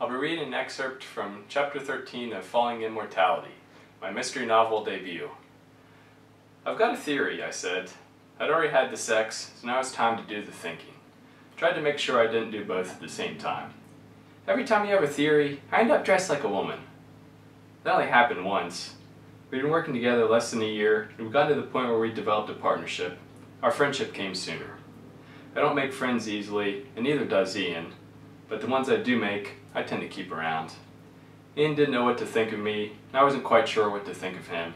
I'll be reading an excerpt from Chapter 13 of Falling Immortality, my mystery novel debut. "I've got a theory," I said. I'd already had the sex, so now it's time to do the thinking. Tried to make sure I didn't do both at the same time. Every time you have a theory, I end up dressed like a woman. That only happened once. We'd been working together less than a year, and we got to the point where we developed a partnership. Our friendship came sooner. I don't make friends easily, and neither does Ian, but the ones I do make, I tend to keep around. Ian didn't know what to think of me, and I wasn't quite sure what to think of him.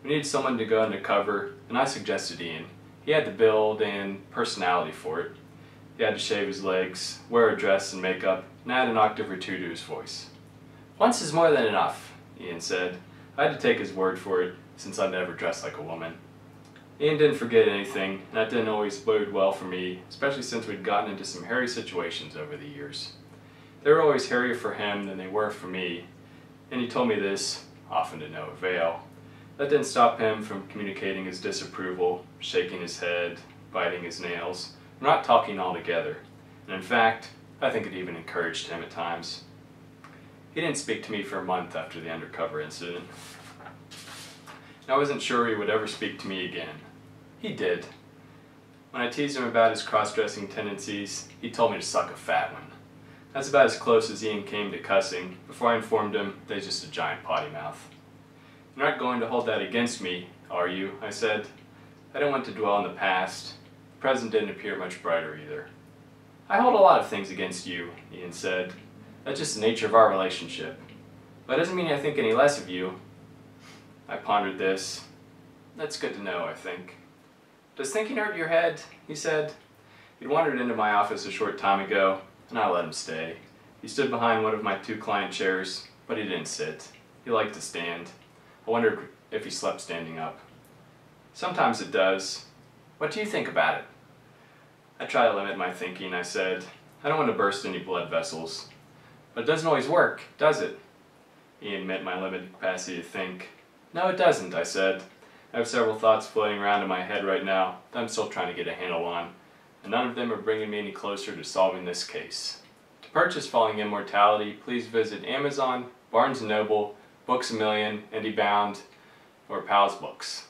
We needed someone to go undercover, and I suggested Ian. He had the build and personality for it. He had to shave his legs, wear a dress and makeup, and add an octave or two to his voice. "Once is more than enough," Ian said. I had to take his word for it, since I'd never dressed like a woman. Ian didn't forget anything, and that didn't always bode well for me, especially since we'd gotten into some hairy situations over the years. They were always hairier for him than they were for me, and he told me this, often to no avail. That didn't stop him from communicating his disapproval, shaking his head, biting his nails, or not talking altogether, and in fact, I think it even encouraged him at times. He didn't speak to me for a month after the undercover incident. And I wasn't sure he would ever speak to me again. He did. When I teased him about his cross-dressing tendencies, he told me to suck a fat one. That's about as close as Ian came to cussing before I informed him that he's just a giant potty mouth. "You're not going to hold that against me, are you?" I said. I didn't want to dwell on the past. The present didn't appear much brighter either. "I hold a lot of things against you," Ian said. "That's just the nature of our relationship. But it doesn't mean I think any less of you." I pondered this. "That's good to know, I think." "Does thinking hurt your head?" he said. He'd wandered into my office a short time ago, and I let him stay. He stood behind one of my 2 client chairs, but he didn't sit. He liked to stand. I wondered if he slept standing up. "Sometimes it does. What do you think about it?" I try to limit my thinking, I said. I don't want to burst any blood vessels. "But it doesn't always work, does it?" Ian met my limited capacity to think. "No, it doesn't," I said. I have several thoughts floating around in my head right now that I'm still trying to get a handle on, and none of them are bringing me any closer to solving this case. To purchase Falling Immortality, please visit Amazon, Barnes & Noble, Books A Million, IndieBound, or Pals Books.